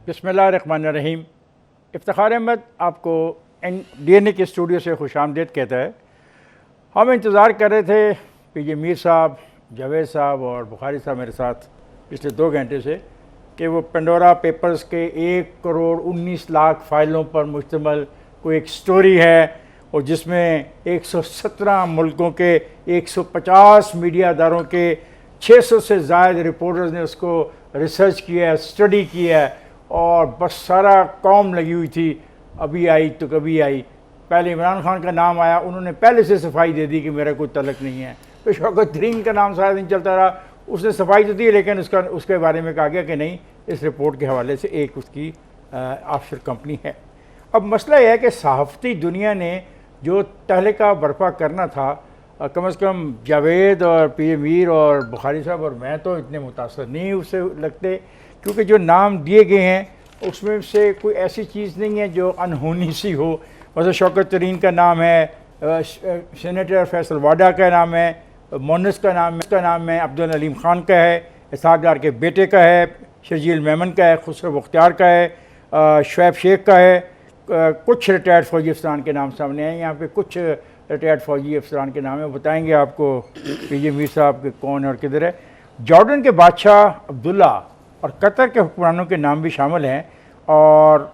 बिस्मिल्लाहिर्रहमानिर्रहीम। इफ्तिखार अहमद आपको DNA के स्टूडियो से खुशामदीद कहता है। हम इंतज़ार कर रहे थे पीजे मीर साहब, जावेद साहब और बुखारी साहब मेरे साथ पिछले 2 घंटे से कि वो पेंडोरा पेपर्स के 1 करोड़ 19 लाख फ़ाइलों पर मुश्तमिल कोई एक स्टोरी है और जिसमें 117 मुल्कों के 150 मीडिया अदारों के 600 से ज़ायद रिपोर्टर्स ने उसको रिसर्च किया है, स्टडी किया है और बस सारा कौम लगी हुई थी। अभी आई तो कभी आई। पहले इमरान खान का नाम आया, उन्होंने पहले से सफाई दे दी कि मेरा कोई तलक नहीं है। तो शौकत तरीन का नाम सारा दिन चलता रहा, उसने सफाई तो दी लेकिन उसके बारे में कहा गया कि नहीं, इस रिपोर्ट के हवाले से एक उसकी ऑफशोर कंपनी है। अब मसला यह है कि सहाफ़ती दुनिया ने जो तहलका बर्पा करना था, कम से कम जावेद और पीजे मीर और बुखारी साहब और मैं तो इतने मुतासर नहीं उससे लगते, क्योंकि जो नाम दिए गए हैं उसमें से कोई ऐसी चीज़ नहीं है जो अनहोनी सी हो। मतलब शौकत तरीन का नाम है, सेनेटर फैसल वाडा का नाम है, मोनस का नाम है, अब्दुल अलीम ख़ान का है, इसहाक़ डार के बेटे का है, शर्जील मेमन का है, खुसरो मुख्तार का है, शुएब शेख का है। कुछ रिटायर्ड फ़ौजी अफसरान के नाम सामने आए यहाँ पे, कुछ रिटायर्ड फ़ौजी अफसरान के नाम है, बताएंगे आपको पीजे मीर साहब के कौन है और किधर है। जॉर्डन के बादशाह अब्दुल्ला और कतर के हुक्मरानों के नाम भी शामिल हैं और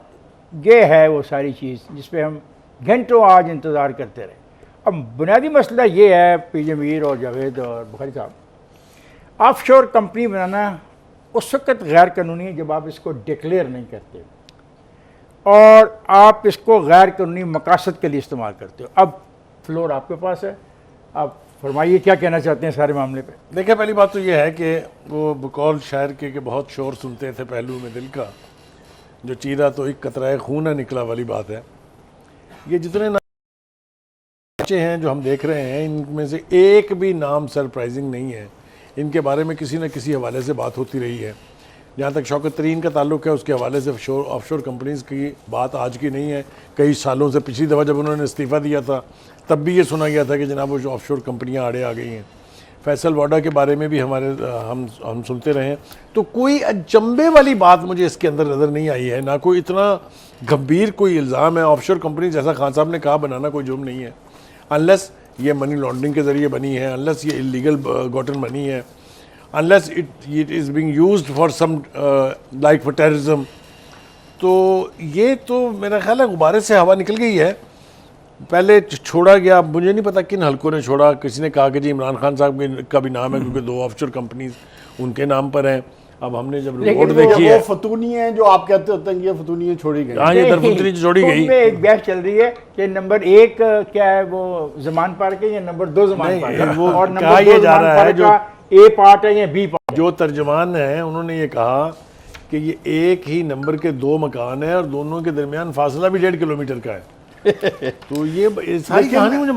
ये है वो सारी चीज़ जिस पे हम घंटों आज इंतज़ार करते रहे। अब बुनियादी मसला ये है पीजे मीर और जावेद और बुखारी साहब, ऑफशोर कंपनी बनाना उस वक्त गैर कानूनी है जब आप इसको डिक्लेयर नहीं करते और आप इसको गैर कानूनी मकासद के लिए इस्तेमाल करते हो। अब फ्लोर आपके पास है, आप फरमाइए क्या कहना चाहते हैं सारे मामले पे। देखिए, पहली बात तो ये है कि वो बकौल शायर के बहुत शोर सुनते थे पहलू में दिल का, जो चीरा तो एक कतराए खून है निकला वाली बात है। ये जितने बच्चे हैं जो हम देख रहे हैं, इनमें से एक भी नाम सरप्राइजिंग नहीं है। इनके बारे में किसी न किसी हवाले से बात होती रही है। जहाँ तक शौकत तरीन का ताल्लुक है, उसके हवाले से ऑफशोर कंपनीज़ की बात आज की नहीं है, कई सालों से। पिछली दफ़ा जब उन्होंने इस्तीफ़ा दिया था तब भी ये सुना गया था कि जनाब वो जो ऑफशोर कंपनियाँ आड़े आ गई हैं। फैसल वाडा के बारे में भी हम सुनते रहे हैं। तो कोई अचंभे वाली बात मुझे इसके अंदर नज़र नहीं आई है, ना कोई इतना गंभीर कोई इल्ज़ाम है। ऑफशोर कंपनी जैसा खान साहब ने कहा बनाना कोई जुर्म नहीं है, अनलेस ये मनी लॉन्ड्रिंग के ज़रिए बनी है, अनलेस ये इलीगल गॉटन बनी है, unless it is being used for some like for terrorism. तो ये तो मेरा ख्याल है गुब्बारे से हवा निकल गई है। पहले छोड़ा गया, मुझे नहीं पता किन हलकों ने छोड़ा। किसी ने कहा कि जी इमरान खान साहब का भी नाम है क्योंकि 2 ऑफशोर कंपनीज उनके नाम पर हैं। अब हमने जब रिपोर्ट देखी है, वो फतूनी है जो आप कहते होते हैं कि ये फतूनी छोड़ी गई। हाँ, ये दरफतूनी छोड़ी गई। एक बहस चल रही है कि नंबर 1 क्या है, वो जमान पार्क है या नंबर 2 जमान पार्क है, और नंबर 2 जा रहा है जो A पार्ट है या B पार्ट। जो तर्जमान है उन्होंने ये कहा कि ये एक ही नंबर के 2 मकान है और दोनों के दरमियान फासला भी 1.5 किलोमीटर का है। तो ये सारी कहानी मुझे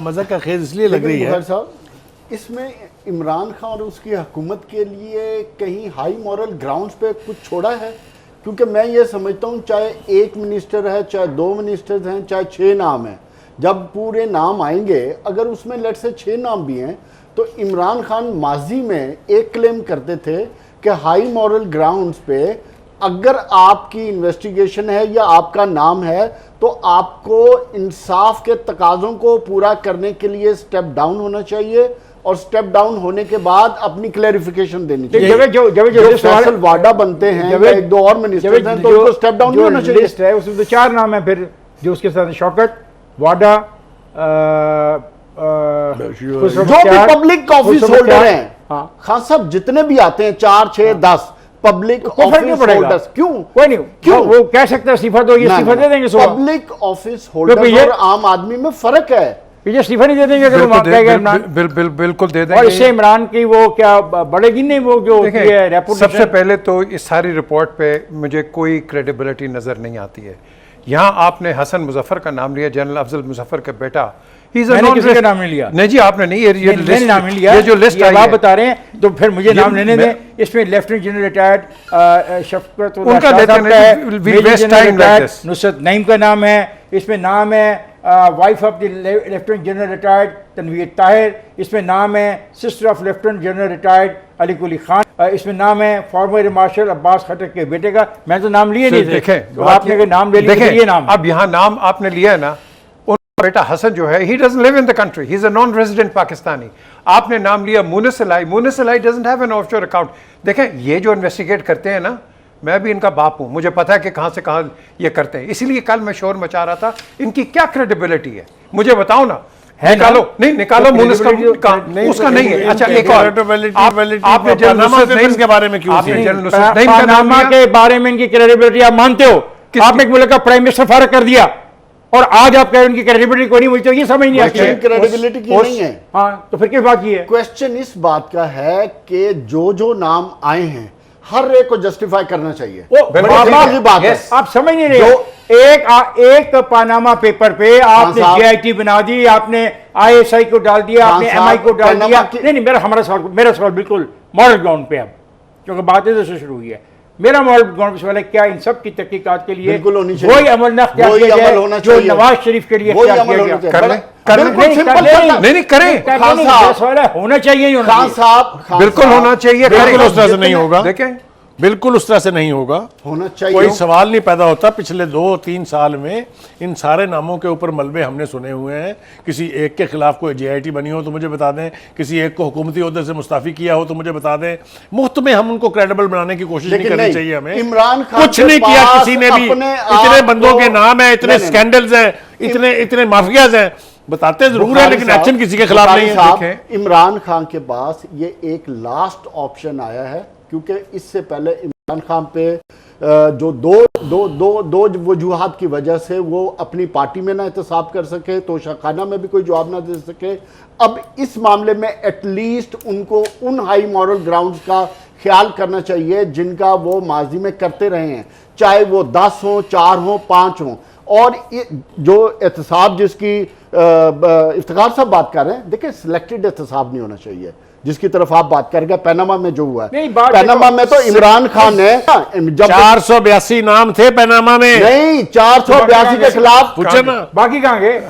मज़ा का खेज इसलिए लग रही है साहब, इसमें इमरान खान और उसकी हुकूमत के लिए कहीं हाई मॉरल ग्राउंड्स पे कुछ छोड़ा है? क्योंकि मैं ये समझता हूँ चाहे 1 मिनिस्टर है, चाहे 2 मिनिस्टर्स हैं, चाहे 6 नाम हैं, जब पूरे नाम आएंगे, अगर उसमें लेट से 6 नाम भी हैं, तो इमरान खान माजी में एक क्लेम करते थे कि हाई मॉरल ग्राउंड्स पे अगर आपकी इन्वेस्टिगेशन है या आपका नाम है तो आपको इंसाफ के तकाज़ों को पूरा करने के लिए स्टेप डाउन होना चाहिए और स्टेप डाउन होने के बाद अपनी क्लैरिफिकेशन देनी चाहिए। जो फैसल वाडा बनते हैं, 1-2 और मिनिस्टर हैं, तो उनको स्टेप डाउन नहीं होना चाहिए। लिस्ट है उसमें तो 4 नाम है फिर जो उसके साथ शौकत वाडा, जो भी पब्लिक ऑफिस होल्डर हैं, खान साहब जितने भी आते हैं 4, 6, 10 पब्लिक ऑफिस होल्डर्स, क्यों कोई नहीं, क्यों वो कह सकता है इस्तीफा दो, ये इस्तीफा दे देंगे। पब्लिक ऑफिस होल्डर और आम आदमी में फर्क है। पीछे इस्तीफा नहीं दे देंगे अगर वो कहेगा इमरान, बिल्कुल दे देंगे। और इससे इमरान की वो क्या बढ़ेगी नहीं, वो जो रेपुटेशन। सबसे पहले तो इस सारी रिपोर्ट पे मुझे कोई क्रेडिबिलिटी नजर नहीं आती है। यहाँ आपने हसन मुजफ्फर का नाम लिया, जनरल अफजल मुजफ्फर का बेटा। मैंने किसी का नाम नहीं लिया। नहीं जी, आपने नहीं, ये नाम नहीं लिया। ये जो लिस्ट आप बता रहे हैं तो फिर मुझे नाम लेने दें। इसमें लेफ्टिनेंट जनरल रिटायर्ड शफकत उनका नुसरत नईम का नाम है, इसमें नाम है wife of the lieutenant general retired Tanveer Tahir, इसमें नाम है sister of lieutenant general retired Ali Kuli Khan, इसमें नाम है फॉर्मर मार्शल अब्बास खटक के बेटे का। मैं तो नाम लिए नहीं थे, देखें तो आपने अगर नाम ले लिया, ये नाम अब यहाँ नाम आपने लिया है ना, उनका बेटा हसन जो है, he doesn't live in the country, he is a non-resident Pakistani. आपने नाम लिया मुनिस अलाई, मुनिस Alai doesn't have an offshore account। देखें ये जो इन्वेस्टिगेट करते हैं ना, मैं भी इनका बाप हूं, मुझे पता है कि कहां से कहां ये करते हैं, इसीलिए कल मैं शोर मचा रहा था, इनकी क्या क्रेडिबिलिटी है मुझे बताओ ना। है निकालो ना? नहीं निकालो तो मुनिस का नहीं, उसका नहीं है। अच्छा एक और आपने जनरल नुसरत नईम के बारे में क्यों, आपने जनरल नुसरत नईम का नाम के बारे में इनकी क्रेडिबिलिटी आप मानते हो? आपने एक मुल्क का प्राइम मिनिस्टर फारग कर दिया और आज आप कह रहे हैं उनकी क्रेडिबिलिटी कोई नहीं, मुझे ये समझ नहीं आती है। क्रेडिबिलिटी की नहीं है। हाँ, तो फिर किस बात की है? क्वेश्चन इस बात का है कि जो नाम आए हैं हर एक को जस्टिफाई करना चाहिए। बड़ी बात है, आप समझ नहीं रहे। एक पानामा पेपर पे आपने जेआईटी बना दी, आपने आईएसआई को डाल दिया, आपने एमआई को डाल दिया। नहीं, मेरा सवाल बिल्कुल मॉरल ग्राउंड पे, अब क्योंकि बात इधर से शुरू हुई है, मेरा मॉरल ग्राउंड पे सवाल है, क्या इन सब की तहकीकात के लिए वही अमल न अख्तियार किया जाए जो नवाज शरीफ के लिए अख्तियार किया गया? नहीं करें, सवाल है होना चाहिए। खान साहब बिल्कुल होना चाहिए, बिल्कुल उस तरह से नहीं होगा। देखें बिल्कुल उस तरह से नहीं होगा, होना चाहिए। कोई सवाल नहीं पैदा होता। पिछले 2-3 साल में इन सारे नामों के ऊपर मलबे हमने सुने हुए हैं। किसी एक के खिलाफ कोई जेआईटी बनी हो तो मुझे बता दें, किसी एक को हुकूमती ओहदे से मुस्ताफी किया हो तो मुझे बता दें। मुफ्त में हम उनको क्रेडिबल बनाने की कोशिश नहीं करनी चाहिए हमें। इमरान खान कुछ नहीं किया किसी ने भी। इतने बंदों के नाम है, इतने स्कैंडल्स हैं, इतने माफियाज हैं, बताते जरूर है लेकिन एक्शन किसी के खिलाफ नहीं है। इमरान खान के पास ये एक लास्ट ऑप्शन आया है, क्योंकि इससे पहले इमरान खान पे जो दो वजूहात की वजह से वो अपनी पार्टी में ना एहतसाब कर सके, तो शाखाना में भी कोई जवाब ना दे सके। अब इस मामले में एटलीस्ट उनको उन हाई मॉरल ग्राउंड्स का ख्याल करना चाहिए जिनका वो माजी में करते रहे हैं, चाहे वो 10 हो, 4 हो, 5 हो। और जो एहतसाब जिसकी इफ्तिखार साहब बात कर रहे हैं, देखिए सिलेक्टेड एहतसाब नहीं होना चाहिए जिसकी तरफ आप बात करेंगे। पैनामा में जो हुआ है, पैनामा में तो इमरान खान ने जब 482 नाम थे पैनामा में, नहीं 482 के खिलाफ पूछे ना, बाकी कहाँ गए?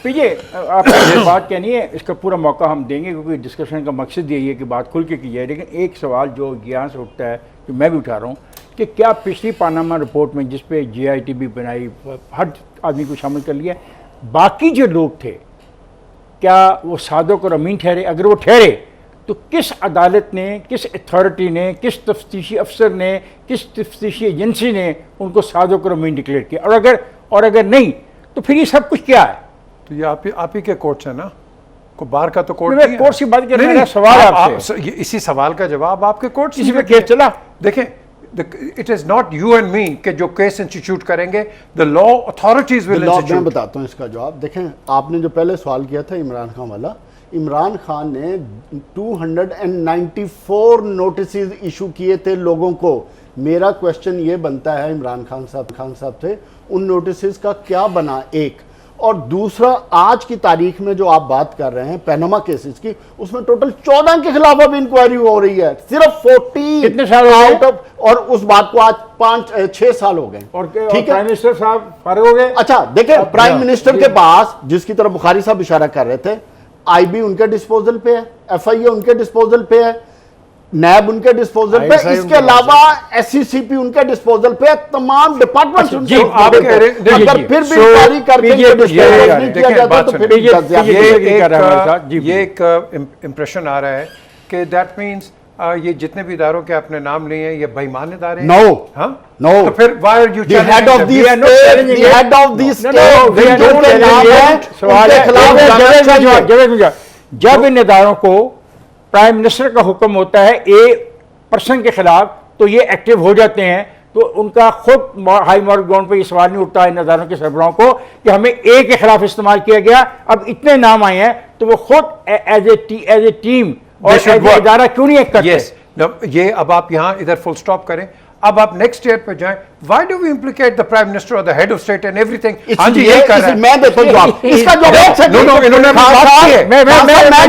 पीछे आपको बात कहनी है, इसका पूरा मौका हम देंगे क्योंकि डिस्कशन का मकसद यही है कि बात खुल के की जाए। लेकिन एक सवाल जो यहाँ से उठता है, जो मैं भी उठा रहा हूँ, कि क्या पिछली पानामा रिपोर्ट में जिसपे जेआईटी भी बनाई, हर आदमी को शामिल कर लिया, बाकी जो लोग थे क्या वो सादक और अमीन ठहरे? अगर वो ठहरे तो किस अदालत ने, किस अथॉरिटी ने, किस तफ्तीशी अफसर ने, किस तफ्तीशी एजेंसी ने उनको सादक और अमीन डिक्लेयर किया? और अगर नहीं तो फिर ये सब कुछ क्या है? तो ये आप ही के कोर्ट्स है ना, को बार का तो कोर्ट नहीं, कोर्ट की बात कर रहा सवाल आपसे। इसी सवाल का जवाब आपके कोर्ट इसी में केस चला। देखें, it is not you and me के जो केस इंस्टीट्यूट करेंगे, the law authorities will institute. मैं बताता हूं इसका जवाब। देखें, आपने जो पहले सवाल किया था इमरान खान वाला, इमरान खान ने 294 नोटिस इशू किए थे लोगों को। मेरा क्वेश्चन ये बनता है इमरान खान साहब से, उन नोटिस का क्या बना? एक और दूसरा, आज की तारीख में जो आप बात कर रहे हैं पैनामा केसेस की, उसमें टोटल 14 के खिलाफ अब इंक्वायरी हो रही है, सिर्फ 40 कितने साल आउट ऑफ, और उस बात को आज 5-6 साल हो गए। और ठीक है, प्राइम मिनिस्टर साहब फारिग हो गए। अच्छा देखिए, प्राइम मिनिस्टर के पास, जिसकी तरफ बुखारी साहब इशारा कर रहे थे, आईबी उनके डिस्पोजल पे है, एफआईए उनके डिस्पोजल पे है, नैब उनके डिस्पोजल पे, इसके अलावा एससीसीपी उनके डिस्पोजल पे है, तमाम डिपार्टमेंट उनके आप कह रहे हैं। अगर फिर भी इंक्वायरी करके नहीं किया जाता तो फिर ये एक इंप्रेशन आ रहा है कि दैट मींस ये जितने भी इदारों के आपने नाम लिए हैं ये बेईमान इदारे हैं। नो, हाँ नो, तो फिर why are you the head of the state, जब इन इदारों को प्राइम मिनिस्टर का हुक्म होता है ए पर्सन के खिलाफ तो ये एक्टिव हो जाते हैं, तो उनका खुद हाई मॉरल ग्राउंड पे ये सवाल नहीं उठता इन इदारों के सरबराहों को कि हमें ए के खिलाफ इस्तेमाल किया गया। अब इतने नाम आए हैं तो वो खुद एज ए टीम और इदारा क्यों नहीं एक्ट करते? Yes. ये अब आप यहाँ इधर फुल स्टॉप करें, अब आप नेक्स्ट ईयर पे जाएं। Why do we implicate the prime minister और the head of state and everything? हाँ जी, ये कर रहा है। मैं देता हूं जवाब, इसका जवाब इन्होंने मैं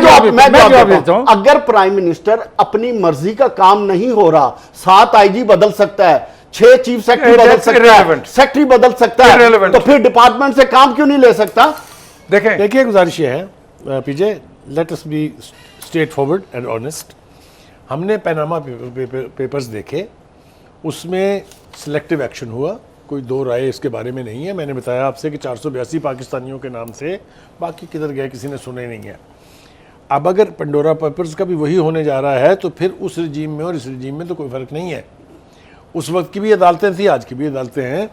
जवाब देता हूं। अगर प्राइम मिनिस्टर अपनी मर्जी का काम नहीं हो रहा, 7 आईजी बदल सकता है, 6 चीफ सेक्रेटरी बदल सकता है, सेक्रेटरी बदल सकता है, तो फिर डिपार्टमेंट से काम क्यों नहीं ले सकता? देखिए गुजारिश है PJ let us be straightforward and honest. हमने पैनामा पेपर्स देखे, उसमें सिलेक्टिव एक्शन हुआ, कोई दो राय इसके बारे में नहीं है। मैंने बताया आपसे कि 482 पाकिस्तानियों के नाम से, बाकी किधर गए किसी ने सुने नहीं है। अब अगर पंडोरा पेपर्स का भी वही होने जा रहा है तो फिर उस रजीम में और इस रजीम में तो कोई फ़र्क नहीं है। उस वक्त की भी अदालतें थी, आज की भी अदालतें हैं।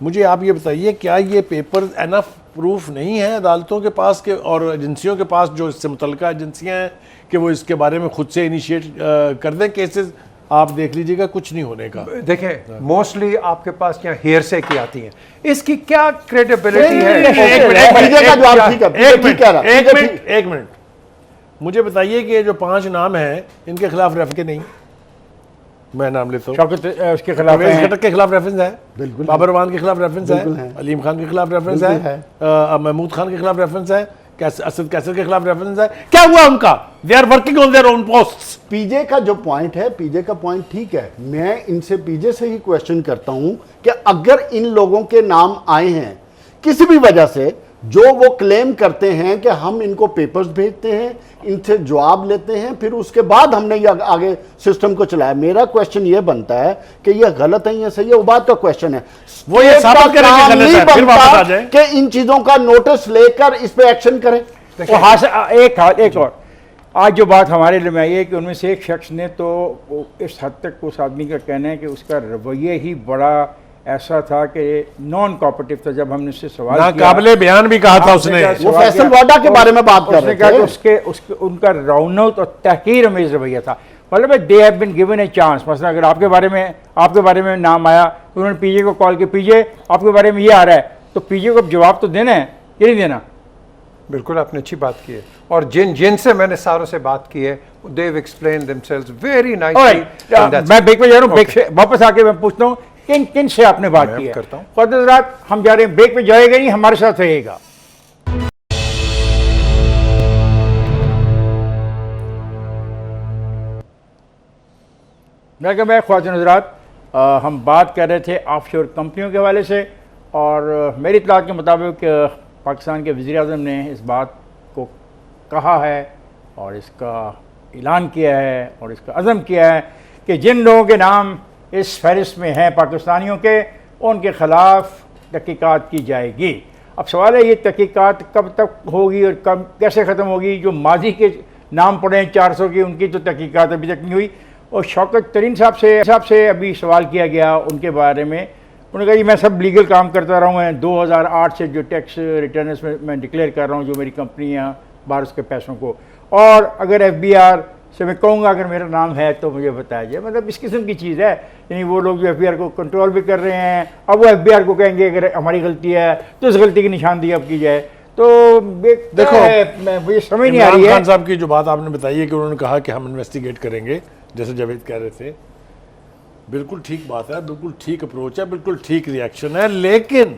मुझे आप ये बताइए, क्या ये पेपर एनफ प्रूफ नहीं है अदालतों के पास के और एजेंसियों के पास, जो इससे मुतल्लिका एजेंसियां हैं, कि वो इसके बारे में खुद से इनिशिएट कर दें केसेस? आप देख लीजिएगा, कुछ नहीं होने का। देखें, मोस्टली आपके पास यहाँ हेयर से की आती हैं, इसकी क्या क्रेडिबिलिटी है? एक मिनट, मुझे बताइए कि ये जो 5 नाम हैं, इनके खिलाफ रेफ के नहीं? मैं नाम लेता हूँ। शौकत उसके खिलाफ परवेज खटक के खिलाफ रेफरेंस है, बिल्कुल बाबर रवान के खिलाफ रेफरेंस बिल्कुल है, है। अलीम खान के खिलाफ रेफरेंस बिल्कुल है, महमूद खान के खिलाफ रेफरेंस है, असद कैसर के खिलाफ रेफरेंस है। क्या हुआ उनका? They are working on their own posts. PJ का जो पॉइंट है, पीजे का पॉइंट ठीक है। मैं इनसे पीजे से ही क्वेश्चन करता हूं कि अगर इन लोगों के नाम आए हैं किसी भी वजह से, जो वो क्लेम करते हैं कि हम इनको पेपर्स भेजते हैं, इनसे जवाब लेते हैं, फिर उसके बाद हमने ये आगे सिस्टम को चलाया, मेरा क्वेश्चन ये बनता है कि ये गलत है या सही है, वो बात का क्वेश्चन है। वो ये साबित करें कि गलत है, फिर वापस आ जाए कि इन चीजों का नोटिस लेकर इस पे एक्शन करें। एक और आज जो बात हमारे लिए में आई है कि उनमें से एक शख्स ने तो इस हद तक उस आदमी का कहना है कि उसका रवैया ही बड़ा ऐसा था कि नॉन कोऑपरेटिव था। जब हमने उससे सवाल किया, काबिले बयान भी कहा था उसने, वो फैसल वाडा के बारे में बात कर रहे थे। उसके उनका रौनक और तहकीर अमेज रवैया था। मतलब they have been given a chance. मसलन अगर आपके बारे में नाम आया तो उन्होंने पीजे को कॉल किया, पीजे आपके बारे में ये आ रहा है, तो पीजे को जवाब तो देना है, ये नहीं देना। बिल्कुल आपने अच्छी बात की है, और जिनसे मैंने सारों से बात की है, they have explained themselves very nicely. मैं ब्रेक पे जा रहा हूँ, ब्रेक से वापस आके मैं पूछता हूँ किन किन से आपने बात की है। करता हूँ। हजरात, हम जा रहे हैं ब्रेक पे, जाएगा नहीं, हमारे साथ रहेगा। मैं ख्वातीन हजरात, हम बात कर रहे थे ऑफशोर कंपनियों के हवाले से, और मेरी इत्तलात के मुताबिक पाकिस्तान के वज़ीर-ए-आज़म ने इस बात को कहा है और इसका ऐलान किया है और इसका अज़म किया है कि जिन लोगों के नाम इस फहरिस्त में हैं पाकिस्तानियों के, उनके ख़िलाफ़ तहकीकात की जाएगी। अब सवाल है, ये तहकीकात कब तक होगी और कब कैसे ख़त्म होगी? जो माजी के नाम पड़े हैं 400 की, उनकी तो तहकीकात अभी तक नहीं हुई। और शौकत तरीन साहब से अभी सवाल किया गया उनके बारे में। उन्होंने कहा जी मैं सब लीगल काम करता रहा हूँ, 2008 से जो टैक्स रिटर्न्स में मैं डिक्लेयर कर रहा हूँ जो मेरी कंपनियाँ बाहर उसके पैसों को, और अगर FBR से मैं कहूँगा अगर मेरा नाम है तो मुझे बताया जाए। मतलब इस किस्म की चीज़ है। यानी वो लोग जो FBR को कंट्रोल भी कर रहे हैं, अब वो FBR को कहेंगे अगर हमारी गलती है तो इस गलती की निशानदेही अब की जाए। तो देखो, मुझे समझ नहीं आ रही है। खान साहब की जो बात आपने बताई है कि उन्होंने कहा कि हम इन्वेस्टिगेट करेंगे, जैसे जावेद कह रहे थे, बिल्कुल ठीक बात है, बिल्कुल ठीक अप्रोच है, बिल्कुल ठीक रिएक्शन है। लेकिन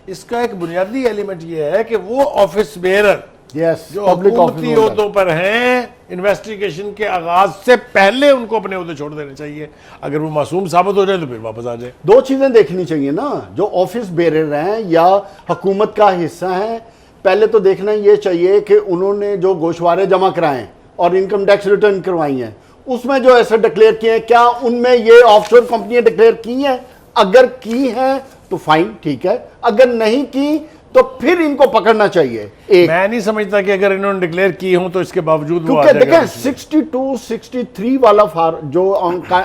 इसका एक बुनियादी एलिमेंट ये है कि वो ऑफिस बेरर जो हुकूमती ओहदों पर हैं, इन्वेस्टिगेशन के आगाज से पहले उनको अपने ओहदे छोड़ देने चाहिए। अगर वो मासूम साबित हो जाए तो फिर वापस आ जाए। दो चीजें देखनी चाहिए ना, जो ऑफिस बेरर हैं या हुकूमत का हिस्सा हैं, पहले तो देखना ये चाहिए कि उन्होंने जो गोशवारे जमा कराए और इनकम टैक्स रिटर्न करवाई हैं, उसमें जो ऐसे डिक्लेयर किए हैं, क्या उनमें ये ऑफशोर कंपनियां डिक्लेयर की हैं? अगर की हैं तो फाइन, ठीक है। अगर नहीं की तो फिर इनको पकड़ना चाहिए। एक, मैं नहीं समझता कि अगर इन्होंने डिक्लेयर की हों तो इसके बावजूद वो आ क्योंकि जाएगा। देखें 62-63 वाला जो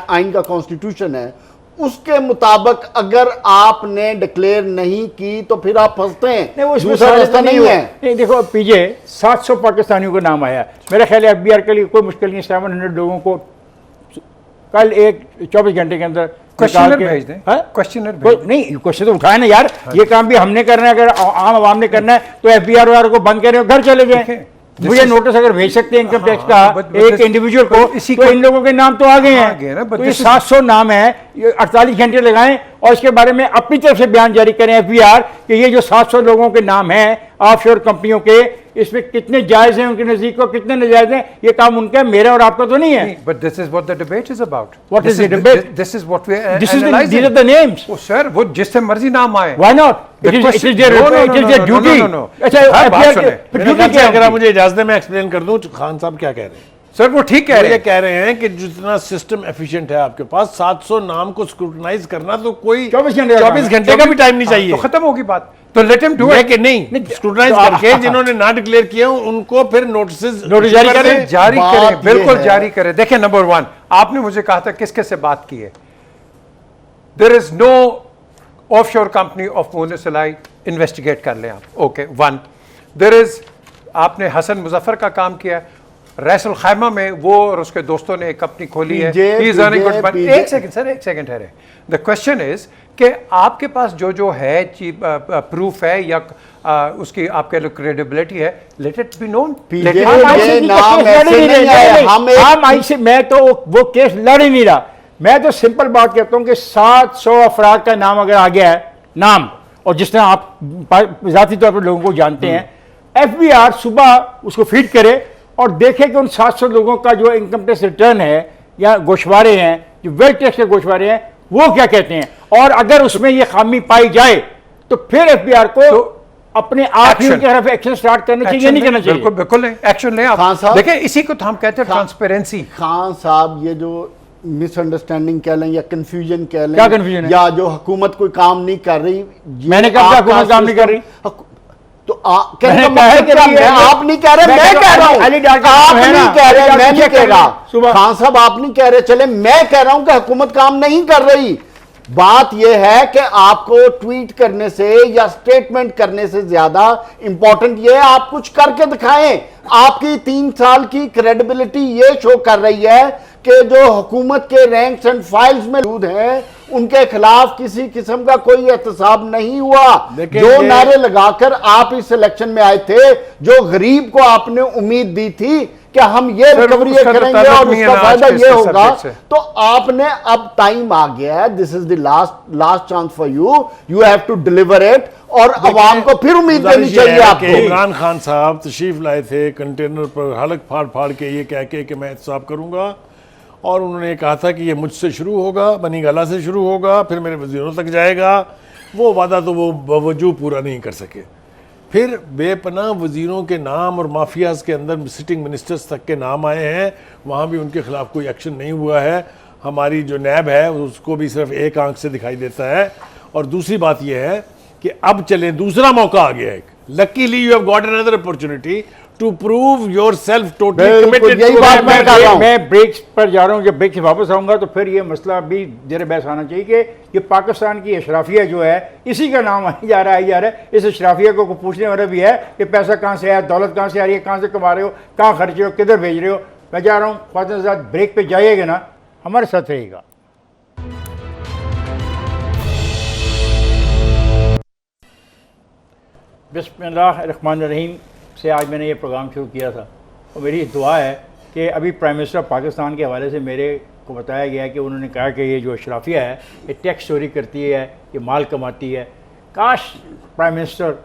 आइन का कॉन्स्टिट्यूशन है, उसके मुताबिक अगर आपने डिक्लेयर नहीं की तो फिर आप फंसते हैं। नहीं, वो इसमें दूसरा रास्ता नहीं है। नहीं, देखो पीजे 700 पाकिस्तानियों का नाम आया। मेरा ख्याल है FBR के लिए कोई मुश्किल नहीं, 700 लोगों को कल 24 घंटे के अंदर क्वेश्चनर भेज दें। क्वेश्चनर नहीं, क्वेश्चन तो उठाए ना यार। ये काम भी हमने करना है, अगर आम आवाम ने करना है तो FBR वालों को बंद करें, घर चले जाए। मुझे नोटिस अगर भेज सकते हैं इनकम टैक्स का एक इंडिविजुअल को, तो इन लोगों के नाम तो आ गए हैं। तो ये 700 नाम है, 48 घंटे लगाएं और इसके बारे में अपनी तरफ से बयान जारी करें FBR कि ये जो 700 लोगों के नाम हैं ऑफशोर कंपनियों के, इसमें कितने जायज हैं उनके नजदीक को, कितने नाजायज हैं। ये काम उनका है, मेरा और आपका तो नहीं है। But this is what the debate is about. What is the debate? This is what we are These are analyzing. the names. Oh sir, वो जिससे मर्जी नाम आए। Why not? It is question- their No, no, it is no, their no, duty. no, no, no. अच्छा हर बात FBR सुने। फिर मेरे duty ख्याल से क्या है अगर आप उनकी? मुझे इजाजत दें मैं एक्सप्लेन कर दूं खान साहब क्या कह रहे हैं। सर वो ठीक कह वो रहे ये हैं। कह रहे हैं कि जितना सिस्टम एफिशिएंट है आपके पास 700 नाम को स्क्रूटनाइज करना तो कोई 24 घंटे का 24 काम है। घंटे का भी टाइम नहीं चाहिए। तो खत्म होगी बात, तो लेट हिम डू है इट। कि नहीं स्क्रूटनाइज तो करके जिन्होंने ना डिक्लेयर किए हों, उनको फिर नोटिस नोटिस जारी कर करें। दें। जारी बात करें, ये बिल्कुल है- जारी करें। देखिए नंबर 1 आपने मुझे कहा था किसके से बात की है। There is no offshore company of मोनेसलाई, इन्वेस्टिगेट कर लें आप। ओके 1 देयर इज, आपने हसन मुजफ्फर का काम किया, रैसल खैमा में वो और उसके दोस्तों ने एक कंपनी खोली है। PJ, He is earning good money। PJ। एक सेकंड सर, एक सेकंड है। द क्वेश्चन इज कि आपके पास जो है प्रूफ है या उसकी आपके लिए क्रेडिबिलिटी है, let it be known. PJ हम ये ICC का नाम केस लड़ ऐसे ही नहीं नहीं रहे। आए, हम एक- हम ICC मैं तो वो केस लड़ ही नहीं रहा। मैं तो सिंपल बात कहता हूं कि 700 अफराद का नाम अगर आ गया है, नाम, और जिस तरह आप जाती तौर पर लोगों को जानते हैं, FBR सुबह उसको फीड करे और देखे कि उन 700 लोगों का जो इनकम टैक्स रिटर्न है या गोशवारे हैं, जो वेल्थ टैक्स के गोशवारे हैं, वो क्या कहते हैं, और अगर उसमें ये खामी पाई जाए तो फिर FBR को अपने आप ही Action। उनकी तरफ एक्शन स्टार्ट करना चाहिए, नहीं करना चाहिए। बिल्कुल बिल्कुल नहीं, एक्शन लें खान आप। साहब- देखिए इसी को तो हम कहते हैं ट्रांसपेरेंसी। खान साहब ये जो मिसअंडरस्टैंडिंग कह लें या कंफ्यूजन कह लें, क्या confusion है? या जो हुकूमत कोई काम नहीं कर रही, ये मैंने कब कहा आपका हुकूमत काम नहीं कर रही? सिस्टम- तो कहने मैंने का कहा है मतलब कि क्या नहीं है। है? आप नहीं कह रहे, मैं मैं तो कह रहा हूं। अली डार का आप नाम है नहीं ना, कह रहे, अली डार मैं की नहीं चेक कह कर रहा। लो, सुबह। खान साहब आप नहीं कह रहे, चले मैं कह रहा हूं कि हुकूमत काम नहीं कर रही। बात यह है कि आपको ट्वीट करने से या स्टेटमेंट करने से ज्यादा इंपॉर्टेंट यह है आप कुछ करके दिखाएं। आपकी 3 साल की क्रेडिबिलिटी ये शो कर रही है कि जो हुकूमत के रैंक्स एंड फाइल्स में मौजूद हैं उनके खिलाफ किसी किस्म का कोई एहतसाब नहीं हुआ। देखिए जो ये- नारे लगाकर आप इस इलेक्शन में आए थे, जो गरीब को आपने उम्मीद दी थी कि हम ये सर, रिकवरी उसका तो करेंगे ताल्लुक और नहीं है उसका ना फायदा आज के ये इस होगा, subject से। तो आपने अब टाइम आ गया है। This is the last chance for you have to deliver it, और अवाम को फिर उम्मीद देनी गुजारिश ये चाहिए है कि आपको। इमरान खान साहब तशरीफ लाए थे कंटेनर पर हलक फाड़ फाड़ के ये कह के कि मैं एहतसाब करूंगा, और उन्होंने कहा था कि ये मुझसे शुरू होगा, बनी गला से शुरू होगा, फिर मेरे वजीरों तक जाएगा। वो वादा तो वो बावजूद पूरा नहीं कर सके। फिर बेपनाह वजीरों के नाम और माफियाज के अंदर सिटिंग मिनिस्टर्स तक के नाम आए हैं, वहाँ भी उनके खिलाफ कोई एक्शन नहीं हुआ है। हमारी जो नैब है उसको भी सिर्फ एक आंख से दिखाई देता है। और दूसरी बात यह है कि अब चलें, दूसरा मौका आ गया है। Luckily you have got another opportunity to prove yourself totally बिल्कुल, कमिटेड। यही बात मैं कर रहा हूं। मैं ब्रेक्स पर जा रहा हूं, जब ब्रेक से वापस आऊंगा तो फिर ये मसला भी जेर बहस आना चाहिए कि ये पाकिस्तान की अशराफिया जो है इसी का नाम आई जा रहा है। इस अशराफिया को पूछने वाला भी है कि पैसा कहाँ से आया, दौलत कहाँ से आ रही है, कहाँ से कमा रहे हो, कहाँ खर्च रहे हो, किधर भेज रहे हो। मैं जा रहा हूँ ख्वाजा साहब, ब्रेक पे जाइएगा ना, हमारे साथ रहिएगा। बिस्मिल्लाहिर्रहमानिर्रहीम से आज मैंने ये प्रोग्राम शुरू किया था, और मेरी दुआ है कि अभी प्राइम मिनिस्टर पाकिस्तान के हवाले से मेरे को बताया गया कि उन्होंने कहा कि ये जो अशराफिया है ये टैक्स चोरी करती है, ये माल कमाती है। काश प्राइम मिनिस्टर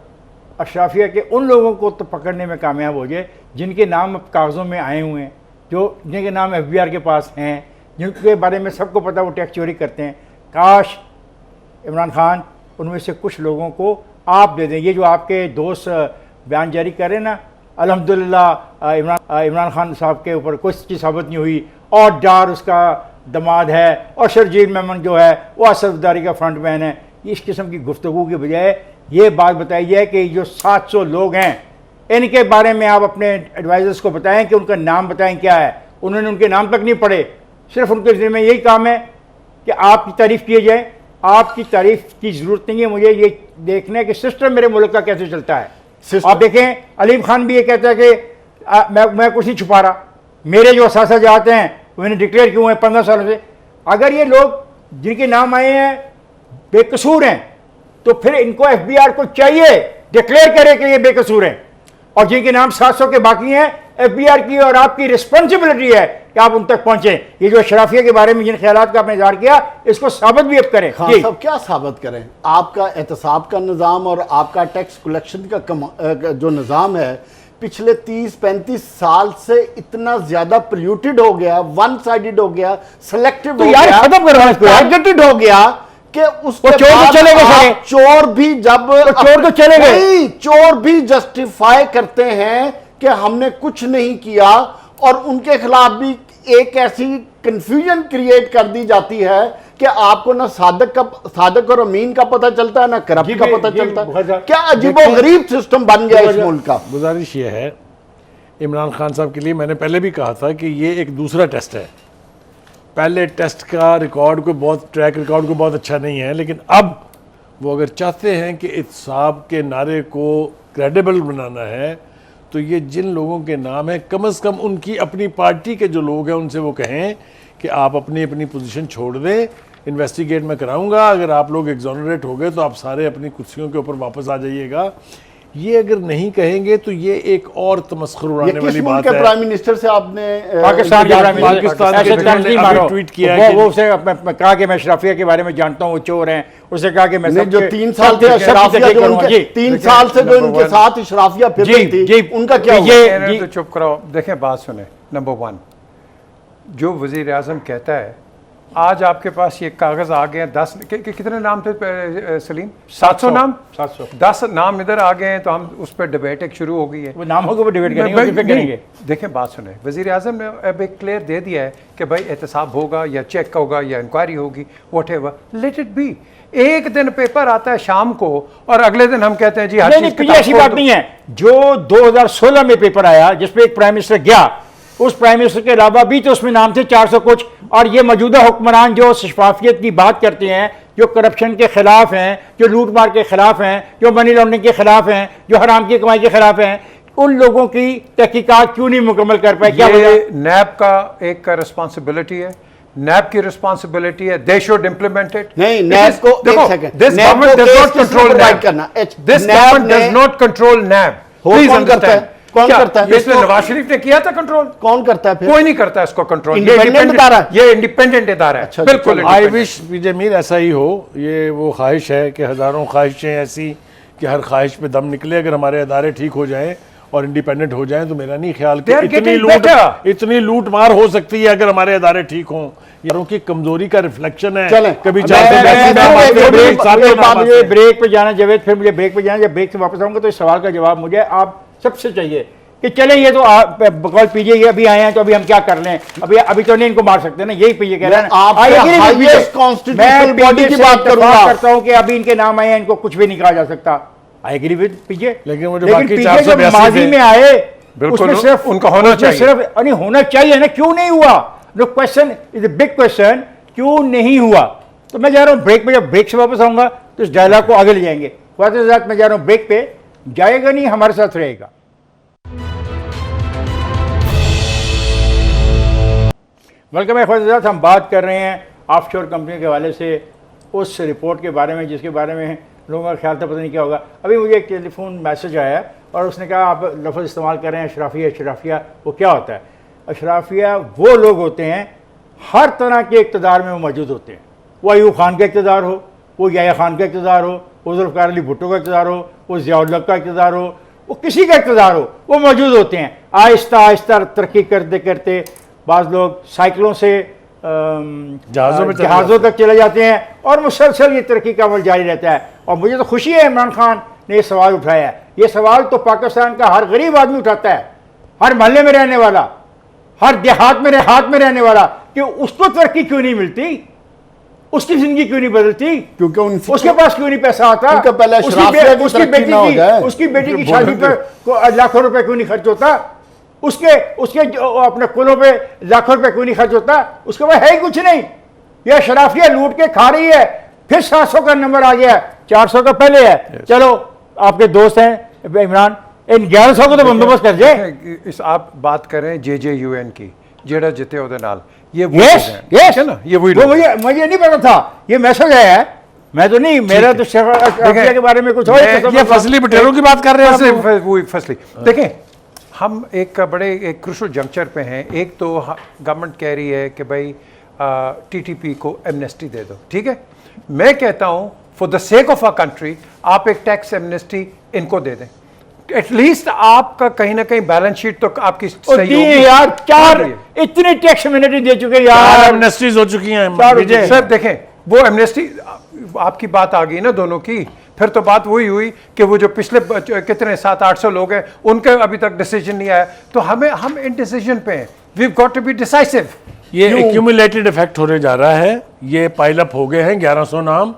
अशराफिया के उन लोगों को तो पकड़ने में कामयाब हो जाए जिनके नाम अब कागज़ों में आए हुए हैं, जो जिनके नाम FBR के पास हैं, जिनके बारे में सबको पता वो टैक्स चोरी करते हैं। काश इमरान खान उनमें से कुछ लोगों को आप दे दें। ये जो आपके दोस्त बयान जारी कर रहे हैं ना, अल्हम्दुलिल्लाह इमरान खान साहब के ऊपर कोई चीज़ साबित नहीं हुई, और डार उसका दमाद है, और शरजील मेमन जो है वो असफदारी का फ्रंटमैन है। इस किस्म की गुफ्तगू के बजाय ये बात बताई जाए कि जो 700 लोग हैं इनके बारे में आप अपने एडवाइज़र्स को बताएं कि उनका नाम बताएं क्या है। उन्होंने उनके नाम तक नहीं पढ़े, सिर्फ उनके ज़िम्मे में यही काम है कि आपकी तारीफ़ किए जाए। आपकी तारीफ़ की ज़रूरत नहीं है, मुझे ये देखना है कि सिस्टम मेरे मुल्क का कैसे चलता है। आप देखें, अलीम खान भी ये कहता है कि मैं कुछ नहीं छुपा रहा, मेरे जो असासा जाते हैं मैंने डिक्लेयर किए हैं 15 सालों से। अगर ये लोग जिनके नाम आए हैं बेकसूर हैं तो फिर इनको FBR को चाहिए डिक्लेयर करे कि ये बेकसूर हैं, और जिनके नाम 700 के बाकी हैं FBR की और आपकी रिस्पॉन्सिबिलिटी है कि आप उन तक पहुंचे। ये जो अशराफिया के बारे में जिन ख्यालात का आपने इज़हार किया इसको साबित भी अब करें। खान साहब क्या साबित करें? आपका एहतसाब का निज़ाम और आपका टैक्स कलेक्शन का जो निज़ाम है पिछले 30-35 साल से इतना ज्यादा पोल्यूटेड हो गया, वन साइडेड हो गया, सिलेक्टिव तो हो यार गया, खत्म करवाएं इसको यार। टारगेटेड हो गया कि उसके वो चोर तो बाद चले गए सारे। आप चोर भी जब चोर तो चले गए। नहीं, चोर भी जस्टिफाई करते हैं कि हमने कुछ नहीं किया, और उनके खिलाफ भी एक ऐसी कंफ्यूजन क्रिएट कर दी जाती है कि आपको ना सादक और अमीन का पता चलता है, ना करप्ट का पता चलता है। क्या अजीबोगरीब सिस्टम बन गया इस मुल्क का। गुजारिश ये है इमरान खान साहब के लिए, मैंने पहले भी कहा था कि ये एक दूसरा टेस्ट है। पहले टेस्ट का रिकॉर्ड को बहुत ट्रैक रिकॉर्ड को बहुत अच्छा नहीं है, लेकिन अब वो अगर चाहते हैं कि इत्साब के नारे को क्रेडिबल बनाना है, तो ये जिन लोगों के नाम है कम से कम उनकी अपनी पार्टी के जो लोग हैं उनसे वो कहें कि आप अपनी अपनी पोजीशन छोड़ दें, इन्वेस्टिगेट मैं कराऊंगा, अगर आप लोग एग्जोनरेट हो गए तो आप सारे अपनी कुर्सियों के ऊपर वापस आ जाइएगा। ये अगर नहीं कहेंगे तो ये एक और तमस्खुर उड़ाने वाली बात है। प्राइम मिनिस्टर से आपने पाकिस्तान के प्राइम मिनिस्टर पाकिस्तान ऐसे के तंज नहीं मारो। ट्वीट किया वो कि- वो उसे कहा कि मैं अशराफिया के बारे में जानता हूँ, वो चोर हैं। उसने कहा कि मैं नहीं, जो सबके- 3 साल सबके- से अशराफिया सबके जो करूंगा। उनके जी 3 साल से जो इनके साथ अशराफिया फिर रही जी, थी, जी, उनका क्या ये- हुआ? जी जी। तो चुप कराओ। देखें बात सुने। नंबर 1, जो वजीर आजम कहता है आज आपके पास ये कागज आ गए हैं 10 कितने नाम थे सलीम? 700 नाम, 700 10 नाम इधर आ गए हैं, तो हम उस पर डिबेट एक शुरू हो गई है। वो नामों के ऊपर डिबेट करेंगे, भाई, उस पे नहीं, करेंगे। देखें बात सुने। वजीर आजम ने अब एक क्लियर दे दिया है कि भाई एहतसाब होगा या चेक होगा या इंक्वायरी होगी, what ever, let it be. एक दिन पेपर आता है शाम को और अगले दिन हम कहते हैं जी हर नहीं, चीज़ नहीं, किताब ऐसी खोल बात दो। नहीं है। जो 2016 में पेपर आया जिसपे एक प्राइम मिनिस्टर गया, उस प्राइम मिनिस्टर के अलावा भी तो उसमें नाम थे 400 कुछ, और ये मौजूदा हुक्मरान जो शफाफियत की बात करते हैं, जो करप्शन के खिलाफ हैं, जो लूट मार के खिलाफ हैं, जो मनी लॉन्ड्रिंग के खिलाफ हैं, जो हराम की कमाई के खिलाफ हैं, उन लोगों की तहकीकात क्यों नहीं मुकम्मल कर पाए? क्या वजह? ये नैब का एक रिस्पॉन्सिबिलिटी है, नैब की रिस्पॉन्सिबिलिटी है, दे शुड इम्प्लीमेंट इट। नहीं, नैब को एक सेकंड, दिस नैब गवर्नमेंट को डज केस नॉट किसने कंट्रोल प्रोवाइड नैब करना? दिस नैब गवर्नमेंट ने- डज नॉट कंट्रोल नैब। कौन करता है? कौन करता है? इसमें नवाज शरीफ ने किया था कंट्रोल, कौन करता है फिर? कोई नहीं करता इसको कंट्रोल। Independent इदारा है? ये इंडिपेंडेंट इदारा है, अच्छा, बिल्कुल चलो। आई independent। विश पीजे मीर ऐसा ही हो। ये वो ख्वाहिश है कि हज़ारों ख्वाहिशें ऐसी कि हर ख्वाहिश पे दम निकले। अगर हमारे अदारे ठीक हो जाएं और इंडिपेंडेंट हो जाएं तो मेरा नहीं ख्याल कि They are getting इतनी लूट मार हो सकती है अगर हमारे अदारे ठीक हों। यारों की कमजोरी का रिफ्लेक्शन है। चलें। कभी मैं- चाहते मैं- हैं मैं- बात मैं- करें, मैं- साथ में बात मुझे करें। ब्रेक पे जाना जावेद, फिर मुझे ब्रेक पे जाना। जब ब्रेक से वापस आऊंगा तो इस सवाल का जवाब मुझे आप सबसे चाहिए कि चले ये तो बकौल पीजे ये अभी आए हैं तो अभी हम क्या कर लें, अभी तो नहीं इनको मार सकते ना, यही पीजे कह रहे हैं। मैं आपसे I agree with highest PJ। constitutional मैं body PJ की से बात इत्तेफाक करूंगा। करता हूं कि अभी इनके नाम आए हैं, इनको कुछ भी नहीं कहा जा सकता। आई एग्री विद पीजे। लेकिन वो जो बाकी पीजे 482 जब माजी थे, में आए बिल्कुल, उसमें सिर्फ उनका होना उसमें चाहिए। सिर्फ नहीं होना चाहिए ना, क्यों नहीं हुआ? The question is a big question, क्यों नहीं हुआ? तो मैं जा रहा हूं ब्रेक पे, जब ब्रेक से वापस आऊंगा तो इस डायलॉग को आगे ले जाएंगे। ख्वाजा मैं जा रहा हूं ब्रेक पे, जाएगा नहीं, हमारे साथ रहेगा। वेलकम है ख्वाजा, हम बात कर रहे हैं ऑफशोर कंपनी के हवाले से उस रिपोर्ट के बारे में जिसके बारे में लोगों का ख्याल था पता नहीं क्या होगा। अभी मुझे एक टेलीफोन मैसेज आया और उसने कहा आप लफ्ज़ इस्तेमाल कर रहे हैं अशराफिया। अशराफिया वो क्या होता है? अशराफिया वो लोग होते हैं हर तरह के इक़्तिदार में वो मौजूद होते हैं। वो अयूब खान का इक़्तिदार हो, वो याया खान का इक़्तिदार हो, वो जुल्फ़िकार अली भुट्टो का इक़्तिदार हो, वो ज़ियाउल हक़ का इक़्तिदार हो, वो किसी का इक़्तिदार हो, वो मौजूद होते हैं। आहिस्ता आहिस्ता तरक्की करते करते बाज़ लोग साइकिलों से जहाज़ों तक चले जाते हैं और मुसलसल ये तरक्की का अमल जारी रहता है। और मुझे तो खुशी है इमरान खान ने ये सवाल उठाया है। ये सवाल तो पाकिस्तान का हर गरीब आदमी उठाता है, हर मोहल्ले में रहने वाला, हर देहात में रहने वाला, कि उसको तरक्की क्यों नहीं मिलती, उसकी जिंदगी क्यों नहीं बदलती, क्योंकि उसके पास क्यों नहीं पैसा आता, क्योंकि पहले अशराफिया की तरक्की ना हो जाए। उसकी बेटी की शादी पर लाखों रुपए क्यों नहीं खर्च होता, उसके अपने कुलों पे लाखों रुपए क्यों नहीं खर्च होता, उसके पास है ही कुछ नहीं। यह शराफिया लूट के खा रही है, फिर 700 का नंबर आ गया, 400 का पहले है। चलो आपके दोस्त हैं इमरान, इन 1100 को तो बंदोबस्त कर जाए। इस आप बात करें JJUN की, जेड़ा जिते ओदे नाल, ये वो यस लोग हैं, यस ठीक है ना, ये वही वो लोग हैं। मुझे नहीं पता था, ये मैसेज आया है, मैं तो नहीं, मेरा तो शराफिया के बारे में कुछ और ही पता ये था। फसली बटेरों की बात कर रहे हैं आप। वही फसली। देखें हम एक बड़े एक क्रूशल जंक्चर पे हैं। एक तो गवर्नमेंट कह रही है कि भाई TTP को एमनेस्टी दे दो, ठीक है। मैं कहता हूं for the sake of a country आप एक टैक्स एमनेस्टी इनको दे दें, एटलीस्ट आपका कहीं ना कहीं बैलेंस शीट तो आपकी सही होगी। यार 4 इतने टैक्स एमनेस्टी दे चुके यार, एमनेस्टीज हो चुकी हैं चार विजय। सर देखें वो एमनेस्टी आपकी बात आ गई ना दोनों की, फिर तो बात वही हुई कि वो जो पिछले कितने 700-800 लोग हैं उनके अभी तक डिसीजन नहीं आया, तो हम इनडिसीजन पे हैं। We have got to be decisive. ये एक्यूमुलेटेड इफेक्ट होने जा रहा है, ये पाइलअप हो गए हैं 1100 नाम।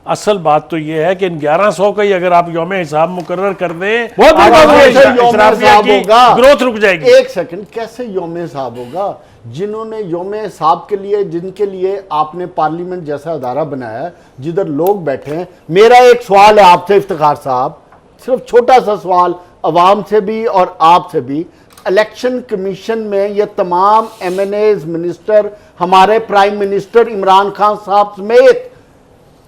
असल बात तो ये है कि इन 1100 का ही अगर आप यौम हिसाब मुकर्रर कर दें, ग्रोथ रुक जाएगी। एक सेकंड, कैसे यौम हिसाब होगा? जिन्होंने यौम हिसाब के लिए, जिनके लिए आपने पार्लियामेंट जैसा अदारा बनाया है जिधर लोग बैठे हैं, मेरा एक सवाल है आपसे इफ्तिखार साहब, सिर्फ छोटा सा सवाल, अवाम से भी और आपसे भी। इलेक्शन कमीशन में ये तमाम MNAs, मिनिस्टर, हमारे प्राइम मिनिस्टर इमरान खान साहब समेत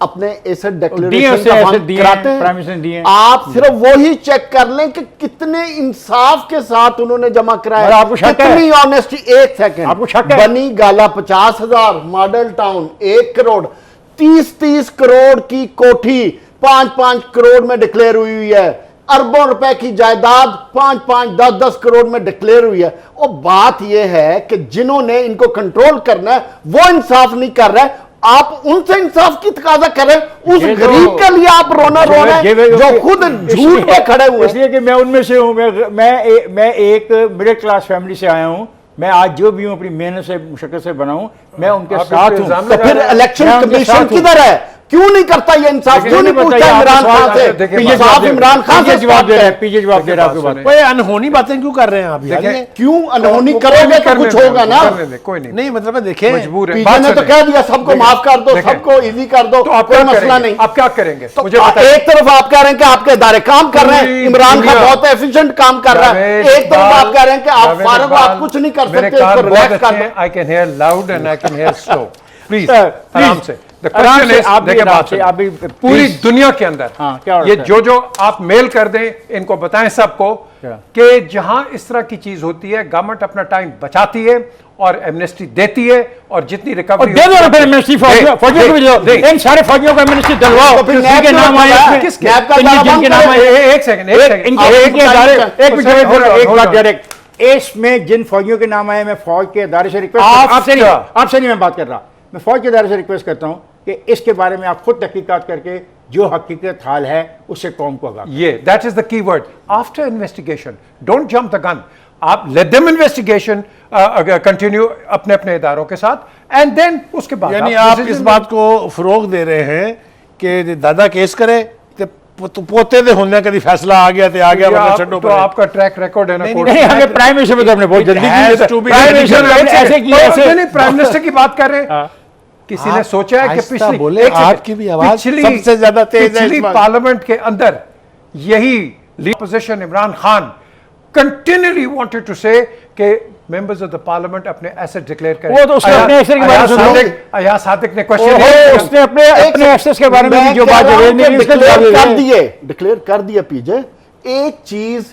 अपने एसेट डिक्लेरेशन का फंड कराते हैं। आप सिर्फ वही चेक कर लें कि कितने इंसाफ के साथ उन्होंने जमा कराया, आपको शक है? कितनी ऑनेस्टी। एक सेकंड, आपको शक है? बनी गाला 50,000, मॉडल टाउन 1 करोड़, 30-30 करोड़ की कोठी 5-5 करोड़ में डिक्लेयर हुई है, अरबों रुपए की जायदाद 5-5, 10-10 करोड़ में डिक्लेयर हुई है। और बात यह है कि जिन्होंने इनको कंट्रोल करना है वो इंसाफ नहीं कर रहे हैं, आप उनसे इंसाफ की तकाजा करें। उस गरीब के लिए आप रोना रो रहे हैं जो खुद झूठ पे खड़े हुए। इसलिए कि मैं उनमें से हूं, मैं एक मिडिल क्लास फैमिली से आया हूं। मैं आज जो भी हूं अपनी मेहनत से, मुशक्कत से बना हूं, मैं उनके साथ हूं। तो फिर इलेक्शन कमीशन किधर है? क्यों नहीं करता ये इंसाफ? क्यों नहीं पूछता इमरान खान से? इंसाफ इमरान खान से जवाब दे रहा है, पीजे जवाब दे रहा है आपकी बात। कोई अनहोनी बातें क्यों कर रहे हैं आप यार? ये क्यों अनहोनी करोगे तो कुछ होगा ना। कोई नहीं, नहीं मतलब देखें, मजबूर है। पीजे ने तो कह दिया सबको माफ कर दो, सबको इजी कर दो, तो आप कोई क्या मसला करेंगे? नहीं। आप क्या करेंगे तो मुझे बताइए। एक तरफ आप कह रहे हैं कि आपके इदारे काम कर रहे हैं, इमरान खान बहुत एफिशिएंट काम कर रहा है, एक तरफ आप कह रहे हैं कि आप फारग हो, आप कुछ नहीं कर सकते, इसको रिलैक्स कर दो। I can hear loud and I can hear slow. Please Sir, आराम से। The आराम question से, is, आप भी देखिए आराम बात से, सुनो। आप भी पूरी please। दुनिया के अंदर हाँ, क्या ये होता है? जो आप मेल कर दें, इनको बताएं सबको क्या? कि जहां इस तरह की चीज होती है, गवर्नमेंट अपना टाइम बचाती है और एमनेस्टी देती है, और जितनी रिकवरी दे दो ना फिर एमनेस्टी, फौजियों को भी दो, इन सारे फौजियों को एमनेस्टी दिलवाओ। तो फिर जिनके नाम आए इसमें, किसके? जिनके नाम आए, एक सेकंड एक बात डायरेक्ट, इसमें जिन फौजियों के नाम आए, मैं फौज के इदारे से रिक्वेस्ट, आपसे नहीं मैं बात कर रहा, मैं फौज के इदारे से रिक्वेस्ट करता हूं कि इसके बारे में आप खुद तहकीकात करके जो हकीकत हाल है उससे कौम को आगाह। ये that is the key word, after investigation, don't jump the gun. आप लेट देम इन्वेस्टिगेशन कंटिन्यू अपने अपने इदारों के साथ, एंड देन उसके बाद यानी आप इस बात को फरोग दे रहे हैं कि दादा केस करे तो पोते दे होने कभी फैसला आ गया तो आ गया, वरना छड्डो। तो आपका ट्रैक रिकॉर्ड है ना कोर्ट नहीं, हमें प्राइम मिनिस्टर में तो हमने बहुत जल्दी की, प्राइम मिनिस्टर ने ऐसे किया, ऐसे प्राइम मिनिस्टर की बात कर रहे हैं। किसी ने सोचा है कि पिछली बोले, आपकी भी आवाज सबसे ज्यादा तेज है पिछली पार्लियामेंट के अंदर यही opposition Imran Khan continuously wanted to say कि मेंबर्स ऑफ द पार्लियामेंट अपने एसेट डिक्लेयर करें। वो तो उसने अपने एसेट के बारे में सुना, अया सादिक ने क्वेश्चन, उसने अपने एसेट के बारे में जो बात डिक्लेयर कर दिया। पीजे एक चीज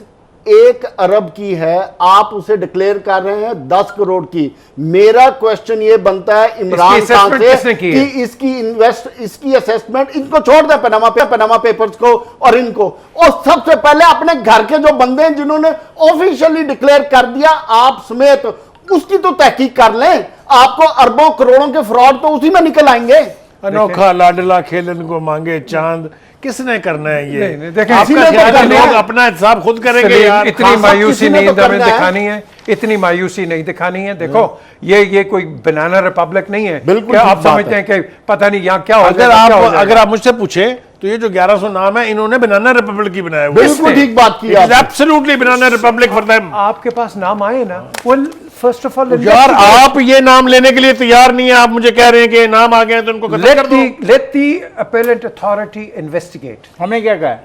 1 अरब की है, आप उसे डिक्लेयर कर रहे हैं 10 करोड़ की। मेरा क्वेश्चन ये बनता है इमरान खान से कि इसकी असेसमेंट, इनको छोड़ दें, पनामा पेपर्स को और इनको, और सबसे पहले अपने घर के जो बंदे हैं जिन्होंने ऑफिशियली डिक्लेयर कर दिया आप समेत, उसकी तो तहकीक कर लें। आपको अरबों करोड़ों के फ्रॉड तो उसी में निकल आएंगे। अनोखा लाडला खेलन को मांगे चांद, किसने करना है ये? नहीं, देखें, आपका ख्याल है लोग अपना हिसाब खुद करेंगे यार? इतनी मायूसी नहीं हमें दिखानी है, इतनी मायूसी नहीं दिखानी है। देखो ये कोई बनाना रिपब्लिक नहीं है। बिल्कुल आप समझते हैं कि पता नहीं यहाँ क्या हो जाएगा। अगर आप मुझसे पूछे तो ये जो 1100 नाम है, इन्होंने बनाना रिपब्लिक ही बनाया हुआ है। बिल्कुल ठीक बात की, absolutely banana Republic for them. आपके पास नाम आए ना, वो फर्स्ट ऑफ ऑल यार आप ये नाम लेने के लिए तैयार नहीं है, आप मुझे कह रहे हैं कि नाम आ गए तो उनको खत्म कर दो। Let the appellate authority investigate. हमने क्या कहा?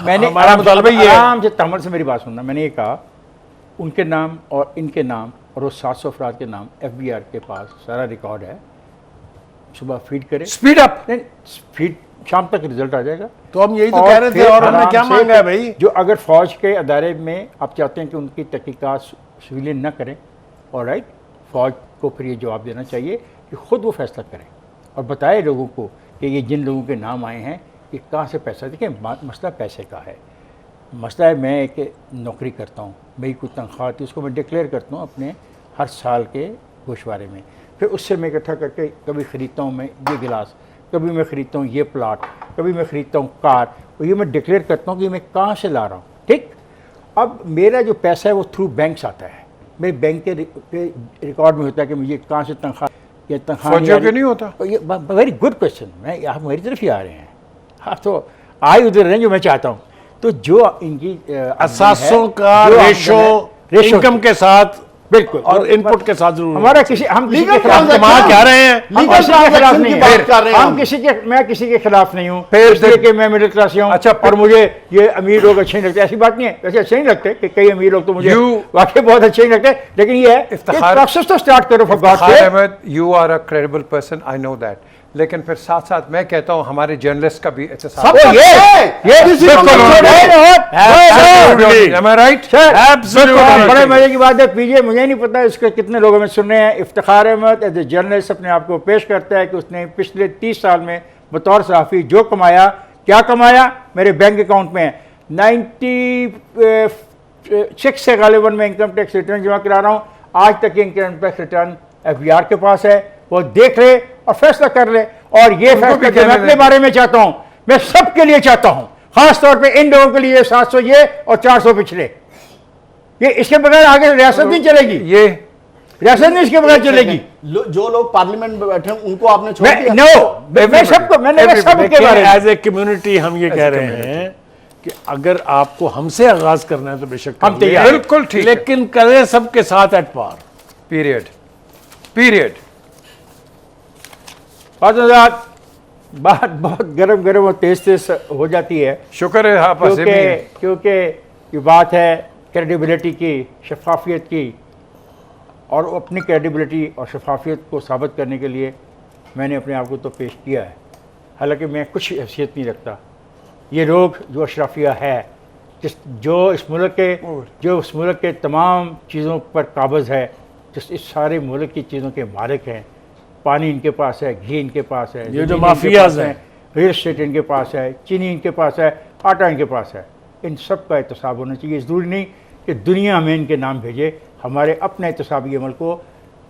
मैंने हमारा मुतालबा ये है। आराम से तमर से मेरी बात सुनना। मैंने ये कहा उनके नाम और इनके नाम और वो 700 अफराद के नाम FBR के पास सारा रिकॉर्ड है, सुबह फीड करें, स्पीड अप, नहीं फीड शाम तक रिजल्ट आ जाएगा। तो हम यही तो कह रहे थे, और हमने क्या मांगा है भाई? जो अगर फौज के अदारे में आप चाहते हैं कि उनकी तहकीकात सिविलियन न करें, और राइट, फौज को फिर ये जवाब देना चाहिए कि खुद वो फैसला करें और बताए लोगों को कि ये जिन लोगों के नाम आए हैं कि कहाँ से पैसा। देखिए मसला पैसे का है, मसला है मैं एक नौकरी करता हूँ, मेरी कोई तनख्वाह आती है, उसको मैं डिक्लेयर करता हूँ अपने हर साल के गोशवारे में, फिर उससे मैं इकट्ठा करके कभी ख़रीदता हूँ मैं ये गिलास, कभी मैं ख़रीदता हूँ ये प्लाट, कभी मैं ख़रीदता हूँ कार, और ये मैं डिक्लेयर करता हूँ कि मैं कहाँ से ला रहा हूँ। ठीक, अब मेरा जो पैसा है वो थ्रू बैंक्स आता है, मेरे बैंक के रिकॉर्ड में होता है कि मुझे कहाँ से तनख्वाह या फौजियों के नहीं होता। ये वेरी गुड क्वेश्चन। मैं आप मेरी तरफ ही आ रहे हैं, आप तो आए उधर हैं जो मैं चाहता हूँ। तो जो इनकी असासों का रेशो इनकम के साथ बिल्कुल और इनपुट के साथ जरूर हमारा किसी हम किसी के खिलाफ कमा क्या रहे हैं, हम किसी के खिलाफ नहीं हैं। हम किसी के मैं किसी के खिलाफ नहीं हूँ, फिर इसलिए कि मैं मिडिल क्लास से हूँ। अच्छा, और मुझे ये अमीर लोग अच्छे नहीं लगते, ऐसी बात नहीं है। वैसे अच्छे नहीं लगते कि कई अमीर लोग तो मुझे वाकई बहुत अच्छे नहीं लगते, लेकिन ये है प्रोसेस तो स्टार्ट करो for God sake. Ahmad, you are a credible person, I know that, लेकिन फिर साथ साथ मैं कहता हूँ हमारे जर्नलिस्ट का भी एहतसाब। ये बड़े मजे की बात है पीजे, मुझे नहीं पता इसके कितने लोगों में सुन रहे हैं। Iftikhar Ahmad as a journalist अपने आप को पेश करता है कि उसने पिछले 30 साल में बतौर सहाफ़ी जो कमाया, क्या कमाया, मेरे बैंक अकाउंट में 96 से गालिबन मैं इनकम टैक्स रिटर्न जमा करा रहा हूँ। आज तक इनकम टैक्स रिटर्न FBR के पास है, वो देख ले और फैसला कर ले। और ये फैसला जो मैं अपने बारे में चाहता हूँ, मैं सबके लिए चाहता हूँ, खास तौर पे इन लोगों के लिए 700 ये और 400 पिछले, ये इसके बगैर आगे रियासत नहीं चलेगी, ये रियासत नहीं इसके बगैर चलेगी। जो लोग पार्लियामेंट में बैठे हैं उनको आपने छोड़ दिया। मैं सबको मैंने सबके बारे में एज ए कम्युनिटी हम ये कह रहे हैं कि अगर आपको हमसे आगाज करना है तो बेशक हम तैयार, बिल्कुल ठीक, लेकिन करें सबके साथ एट पार। पीरियड। बात बहुत गर्म गर्म और तेज हो जाती है। शुक्र है आप क्योंकि ये बात है क्रेडिबिलिटी की, शफाफियत की, और अपनी क्रेडिबिलिटी और शफाफियत को साबित करने के लिए मैंने अपने आप को तो पेश किया है। हालांकि मैं कुछ हैसियत नहीं रखता। ये लोग जो अशराफिया है, जो इस मुल्क के तमाम चीज़ों पर काबज़ है, जिस इस सारे मुल्क की चीज़ों के मालिक हैं, पानी इनके पास है, घी इनके पास है, ये जो माफियाज हैं, रियल एस्टेट इनके पास है, चीनी इनके पास है, आटा इनके पास है, इन सब का एहतसाब होना चाहिए। ज़रूरी नहीं कि दुनिया में इनके नाम भेजे, हमारे अपने एहतसाबी अमल को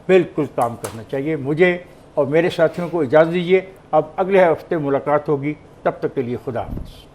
बिल्कुल काम करना चाहिए। मुझे और मेरे साथियों को इजाज़त दीजिए, अब अगले हफ्ते मुलाकात होगी, तब तक के लिए खुदा हाफ़िज़।